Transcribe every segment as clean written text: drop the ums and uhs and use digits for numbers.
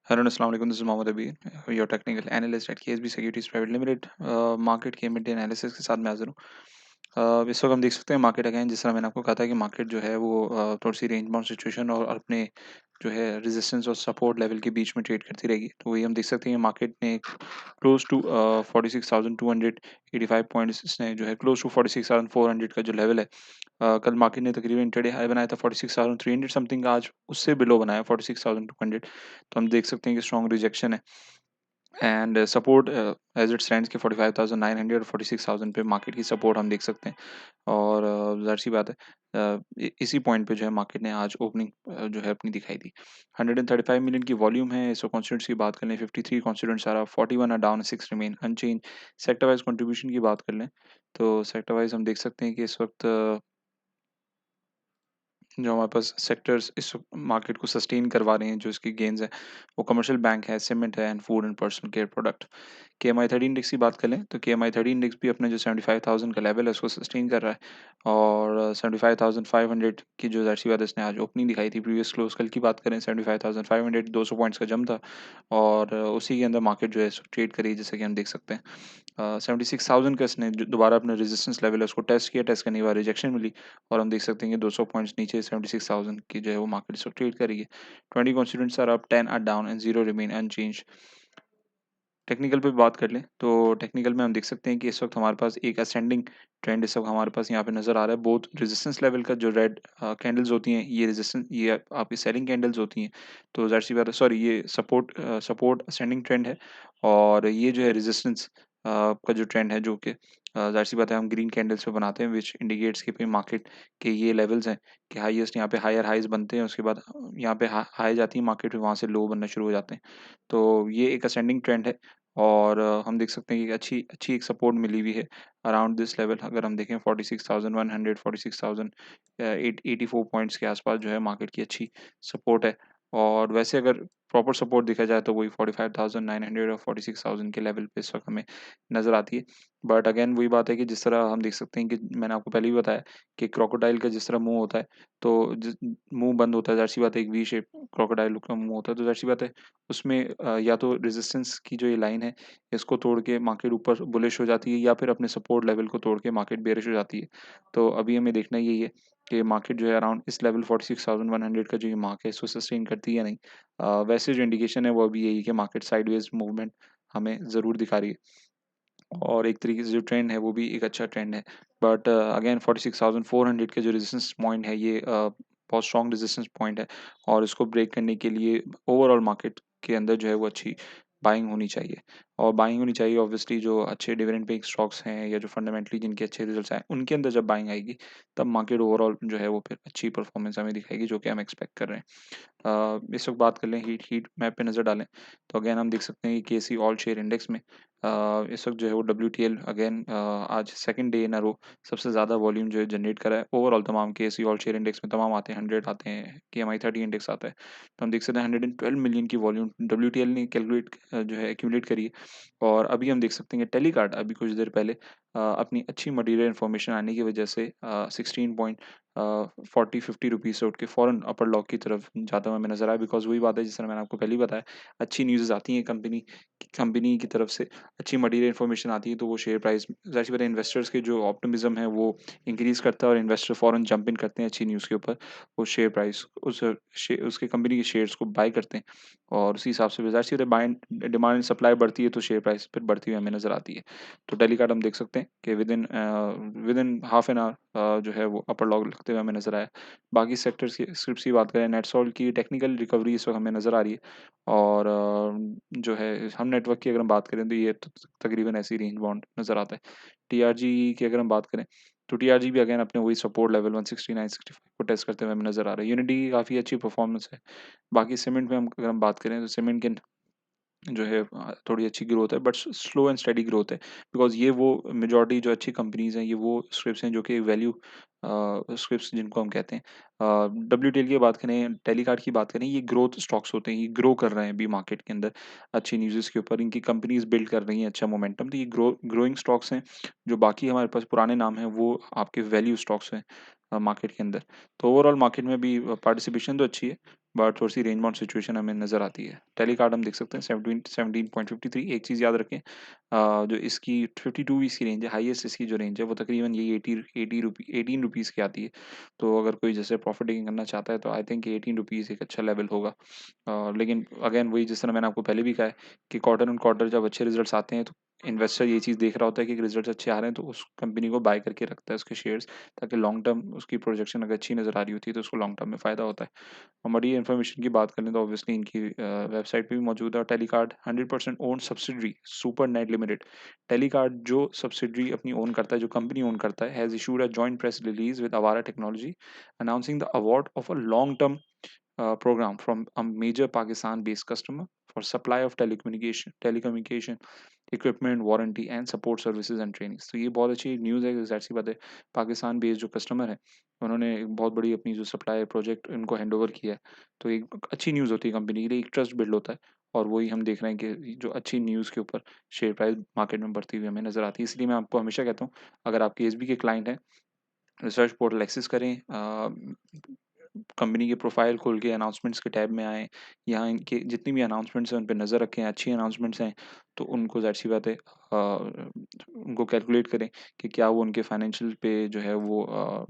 Hello अस्सलाम वालेकुम, this is Mohammad Abi, your technical analyst at KSB securities private limited. Market के mid day analysis के साथ मैं हाज़िर हूँ। इस वक्त हम देख सकते हैं मार्केट अगेन, जिस तरह मैंने आपको कहा था कि मार्केट जो है वो थोड़ी सी रेंज बाउंड सिचुएशन और अपने जो है रेजिस्टेंस और सपोर्ट लेवल के बीच में ट्रेड करती रहेगी। तो वही हम देख सकते हैं मार्केट ने क्लोज टू 46,285 पॉइंट्स, इसने जो है क्लोज टू 46,400 का जो लेवल है, कल मार्केट ने तकरीबन इंट्राडे हाई बनाया था 46,300 समथिंग का, आज उससे बिलो बनाया 46,200। तो हम देख सकते हैं कि स्ट्रॉन्ग रिजेक्शन है and support as it stands के 45,900 और 46,000 पे मार्केट की सपोर्ट हम देख सकते हैं। और ज़ाहिर सी बात है, इसी पॉइंट पे जो है मार्केट ने आज ओपनिंग जो है अपनी दिखाई दी। 135 मिलियन की वॉल्यूम है। सो कॉन्स्टिट्यूंट्स की बात कर लें, 53 कॉन्स्टिट्यूंट्स आ रहा, 41 are down, 6 remain unchanged. Sector wise contribution की बात कर लें तो सेक्टर वाइज हम देख सकते हैं कि इस वक्त जो हमारे पास सेक्टर्स इस मार्केट को सस्टेन करवा रहे हैं, जो इसकी गेन्स हैं, वो कमर्शियल बैंक है, सीमेंट है and food and personal care product. KMI30 index की बात करें तो KMI30 इंडेक्स भी अपने जो 75,000 का लेवल है उसको सस्टेन कर रहा है, और 75,500 की जो ज़ाहिर सी बात है इसने आज ओपनिंग दिखाई थी। प्रीवियस क्लोज कल की बात करें 75,500, 200 पॉइंट्स का जम था, और उसी के अंदर मार्केट जो है ट्रेड करी, जैसे कि हम देख सकते हैं। 76,000 का इसने दोबारा अपना रेजिस्टेंस लेवल है उसको टेस्ट किया, टेस्ट करने के बाद रिजेक्शन मिली, और हम देख सकते हैं कि 200 पॉइंट्स नीचे 76,000 की जो है वो मार्केट इस वक्त ट्रेड कर रही है। 20 constituents are up, 10 are down and 0 remain unchanged. Technical पे बात कर लें तो टेक्निकल में हम देख सकते हैं कि इस वक्त हमारे पास एक असेंडिंग ट्रेंड इस वक्त हमारे पास यहाँ पे नज़र आ रहा है। बोथ रेजिस्टेंस लेवल का जो रेड कैंडल्स होती हैं, ये रेजिस्टेंस, ये आपकी सेलिंग कैंडल्स होती हैं। तो ज़ाहिर सी बात है, सॉरी, ये सपोर्ट असेंडिंग ट्रेंड है, और ये जो है रेजिस्टेंस का जो ट्रेंड है, जो कि ज़ाहिर सी बात है हम ग्रीन कैंडल्स पे बनाते हैं, विच इंडिकेट्स कि मार्केट के ये लेवल्स हैं कि हाईएस्ट यहाँ पे हायर हाइज बनते हैं, उसके बाद यहाँ पे हाई जाती है मार्केट, वहाँ से लो बनना शुरू हो जाते हैं। तो ये एक असेंडिंग ट्रेंड है, और हम देख सकते हैं कि अच्छी अच्छी एक सपोर्ट मिली हुई है अराउंड दिस लेवल। अगर हम देखें 46,100, 46,084 पॉइंट्स के आसपास जो है मार्केट की अच्छी सपोर्ट है। और वैसे अगर प्रॉपर सपोर्ट देखा जाए तो वही 45,900 और 46,000 के लेवल पे इस वक्त हमें नज़र आती है। बट अगेन वही बात है कि जिस तरह हम देख सकते हैं कि मैंने आपको पहले भी बताया कि क्रोकोडाइल का जिस तरह मुंह होता है, तो मुंह बंद होता है, ज़ाहिर सी बात है एक वी शेप क्रोकोडाइल का मुंह होता है, तो ज़ाहिर सी बात है उसमें या तो रेजिस्टेंस की जो ये लाइन है, इसको तोड़ के मार्केट ऊपर बुलिश हो जाती है, या फिर अपने सपोर्ट लेवल को तोड़ के मार्केट बेरिश हो जाती है। तो अभी हमें देखना यही है कि मार्केट जो है अराउंड इस लेवल 46,100 का जो ये मार्क है, इसको सस्टेन करती है या नहीं। वैसे जो इंडिकेशन है वो अभी यही कि मार्केट साइडवेज मूवमेंट हमें ज़रूर दिखा रही है, और एक तरीके से जो ट्रेंड है वो भी एक अच्छा ट्रेंड है। बट अगेन 46,400 के जो रेजिस्टेंस पॉइंट है, ये बहुत स्ट्रॉन्ग रेजिस्टेंस पॉइंट है, और इसको ब्रेक करने के लिए ओवरऑल मार्केट के अंदर जो है वो अच्छी बाइंग होनी चाहिए। और बाइंग होनी चाहिए ऑब्वियसली जो अच्छे डिविडेंड पेइंग स्टॉक्स हैं, या जो फंडामेंटली जिनके अच्छे रिजल्ट्स आए, उनके अंदर जब बाइंग आएगी तब मार्केट ओवरऑल जो है वो फिर अच्छी परफॉर्मेंस हमें दिखाएगी, जो कि हम एक्सपेक्ट कर रहे हैं। इस वक्त बात कर लें, हीट हीट मैप पे नज़र डालें तो अगेन हम देख सकते हैं कि केसी ऑल शेयर इंडेक्स में इस वक्त जो है वो WTL अगेन आज सेकंड डे इन अ रो सबसे ज़्यादा वॉल्यूम जो है जनरेट करा है ओवरऑल। तमाम केसी ऑल शेयर इंडेक्स में तमाम आते हैं, 100 आते हैं, KMI30 इंडेक्स आता है, तो हम देख सकते हैं 112 मिलियन की वॉल्यूम WTL ने कैलकुलेट जो है एक्यूमुलेट करी है। और अभी हम देख सकते हैं कि टेलीकार्ड अभी कुछ देर पहले अपनी अच्छी मटीरियल इन्फॉर्मेशन आने की वजह से 16.40-50 से उठ के फ़ौरन अपर लॉक की तरफ जाता हुआ हमें नज़र आया। बिकॉज़ वही बात है, जिस तरह मैंने आपको पहले ही बताया, अच्छी न्यूज़ आती हैं कंपनी की तरफ से, अच्छी मटीरियल इन्फॉर्मेशन आती है, तो वो शेयर प्राइस, ज़ाहिर-सी बात है, इन्वेस्टर्स के जो ऑप्टिमिज़्म है वो इंक्रीज़ करता है, और इन्वेस्टर फ़ौरन जंप इन करते हैं अच्छी न्यूज़ के ऊपर। वो शेयर प्राइस उसके कंपनी के शेयर्स को बाय करते हैं, और उसी हिसाब से ज़ाहिर-सी बात है बाय डिमांड एंड सप्लाई बढ़ती है, तो शेयर प्राइस फिर बढ़ती हुई हमें नज़र आती है। तो टेलीकार्ड हम देख सकते हैं कि विदिन हाफ एन आवर जो है वो अपर लॉक लगते हुए हमें नज़र आया। बाकी सेक्टर्स की स्क्रिप्स की बात करें, नेटसॉल्ट की टेक्निकल रिकवरी इस वक्त हमें नज़र आ रही है, और जो है हम नेटवर्क की अगर हम बात करें तो ये तकरीबन ऐसी रेंज बाउंड नज़र आता है। TRG की अगर हम बात करें तो TRG भी अगेन अपने वही सपोर्ट लेवल 169-65 को टेस्ट करते हुए हमें नज़र आ रहा है। यूनिटी की काफ़ी अच्छी परफॉर्मेंस है। बाकी सीमेंट में हम अगर हम बात करें तो सीमेंट के जो है थोड़ी अच्छी ग्रोथ है, but slow and steady growth है, बिकॉज़ ये वो मेजॉरिटी जो अच्छी कंपनीज़ हैं, ये वो स्क्रिप्स हैं जो कि वैल्यू स्क्रिप्स जिनको हम कहते हैं। WTL की बात करें, टेलीकार्ड की बात करें, ये ग्रोथ स्टॉक्स होते हैं, ये ग्रो कर रहे हैं अभी मार्केट के अंदर अच्छी न्यूज़ेस के ऊपर, इनकी कंपनीज़ बिल्ड कर रही हैं अच्छा मोमेंटम, तो ये ग्रोइंग स्टॉक्स हैं। जो बाकी हमारे पास पुराने नाम हैं वो आपके वैल्यू स्टॉक्स हैं। मार्केट के अंदर। तो ओवरऑल मार्केट में भी पार्टिसिपेशन तो अच्छी है, बट थोड़ी सी रेंज बाउंड सिचुएशन हमें नज़र आती है। टेलीकार्ड हम देख सकते हैं 17.53। एक चीज़ याद रखें, जो इसकी 52 वीक्स की रेंज है, हाईएस्ट इसकी जो रेंज है वो तकरीबन यही 18 रुपीज़ की आती है। तो अगर कोई जैसे प्रॉफिट टेकिंग करना चाहता है तो आई थिंक 18 रुपीज़ एक अच्छा लेवल होगा। लेकिन अगेन वही, जिस तरह मैंने आपको पहले भी कहा है कि क्वार्टर ऑन क्वार्टर जब अच्छे रिजल्ट्स आते हैं तो इन्वेस्टर ये चीज़ देख रहा होता है कि रिजल्ट्स अच्छे आ रहे हैं तो उस कंपनी को बाय करके रखता है उसके शेयर्स, ताकि लॉन्ग टर्म उसकी प्रोजेक्शन अगर अच्छी नज़र आ रही होती है तो उसको लॉन्ग टर्म में फ़ायदा होता है। और बड़ी इन्फॉर्मेशन की बात करें तो ऑब्वियसली इनकी वेबसाइट पे भी मौजूद है। और Telecard 100% own subsidiary Supernet limited, Telecard जो सब्सिडरी अपनी ओन करता है, जो कंपनी ओन करता है, has issued a joint press release with Avara technology announcing the award of a long term program from a major Pakistan-based customer for supply of telecommunication equipment, warranty and support services and trainings. तो ये बहुत अच्छी news है, ज़ाहिर सी बात है। Pakistan based जो कस्टमर है उन्होंने एक बहुत बड़ी अपनी जो सप्लाई प्रोजेक्ट उनको हैंड ओवर किया है, तो एक अच्छी न्यूज़ होती है कंपनी के लिए, एक ट्रस्ट बिल्ड होता है। और वही हम देख रहे हैं कि जो अच्छी न्यूज़ के ऊपर शेयर प्राइस मार्केट में बढ़ती हुई हमें नज़र आती है। इसलिए मैं आपको हमेशा कहता हूँ, अगर आपके एसबी के क्लाइंट हैं, रिसर्च पोर्टल एक्सेस करें, कंपनी के प्रोफाइल खोल के अनाउंसमेंट्स के टैब में आएँ, यहाँ इनके जितनी भी अनाउंसमेंट्स हैं उन पे नज़र रखें, अच्छी अनाउंसमेंट्स हैं तो उनको ज़ाहिर-सी बात है उनको कैलकुलेट करें कि क्या वो उनके फाइनेंशियल पे जो है वो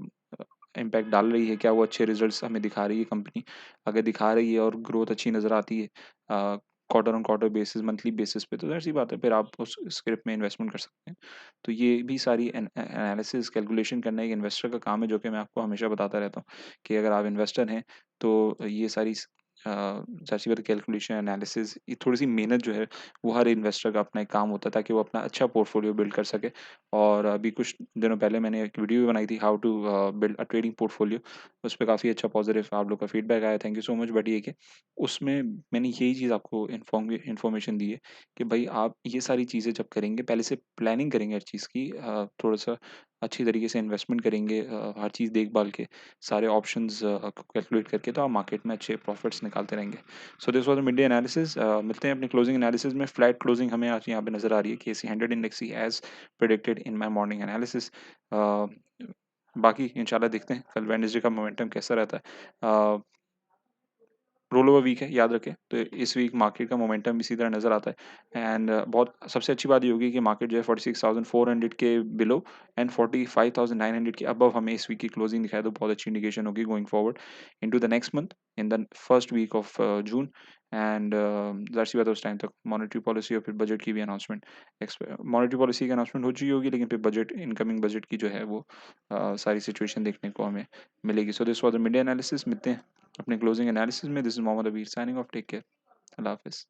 इम्पैक्ट डाल रही है, क्या वो अच्छे रिजल्ट्स हमें दिखा रही है कंपनी। अगर दिखा रही है और ग्रोथ अच्छी नज़र आती है quarter on quarter basis, monthly basis पे, तो ज़ाहिर-सी बात है फिर आप उस स्क्रिप्ट में इन्वेस्टमेंट कर सकते हैं। तो ये भी सारी एनालिसिस कैलकुलेशन करना एक इन्वेस्टर का काम है, जो कि मैं आपको हमेशा बताता रहता हूँ कि अगर आप इन्वेस्टर हैं तो ये सारी ज़ाहिर-सी बात है कैलकुलेशन, एनालिसिस, ये थोड़ी-सी मेहनत जो है वो हर इन्वेस्टर का अपना एक काम होता है, ताकि वो अपना अच्छा पोर्टफोलियो बिल्ड कर सके। और अभी कुछ दिनों पहले मैंने एक वीडियो भी बनाई थी, how to build a trading portfolio. उस पे काफ़ी अच्छा पॉजिटिव आप लोग का फीडबैक आया, thank you so much. But ये कि उसमें मैंने यही चीज़ आपको इन्फॉर्मेशन दी है कि भाई आप ये सारी चीज़ें जब करेंगे, पहले से प्लानिंग करेंगे हर चीज़ की, थोड़ा-सा अच्छी तरीके से इन्वेस्टमेंट करेंगे, हर चीज़ देख-भाल के, सारे ऑप्शंस कैलकुलेट करके, तो आप मार्केट में अच्छे प्रॉफिट्स निकालते रहेंगे। So this was the mid day analysis. मिलते हैं अपने क्लोजिंग एनालिसिस में। फ्लैट क्लोजिंग हमें आज यहाँ पे नज़र आ रही है, केसी 100 index he as predicted in my morning analysis. बाकी इंशाल्लाह देखते हैं कल वेडनेसडे का मोमेंटम कैसा रहता है। रोल ओवर वीक है, याद रखें। तो इस वीक मार्केट का मोमेंटम इसी तरह नज़र आता है। एंड बहुत सबसे अच्छी बात ये होगी कि मार्केट जो है 46,400 के बिलो एंड 45,900 के अबव हमें इस वीक की क्लोजिंग दिखाए तो बहुत अच्छी इंडिकेशन होगी going forward into the next month, in the first week of June. And ज़ाहिर सी बात है उस टाइम तक मॉनेटरी पॉलिसी और फिर बजट की भी अनाउंसमेंट, मॉनेटरी पॉलिसी की अनाउंसमेंट हो चुकी होगी, लेकिन फिर बजट, इनकमिंग बजट की जो है वो सारी सिचुएशन देखने को हमें मिलेगी। So this was the mid day analysis. मिलते हैं अपने क्लोजिंग एनालिसिस में। दिस इज मोहम्मद अबीर साइनिंग ऑफ, टेक केयर, अल्लाह हाफिज़।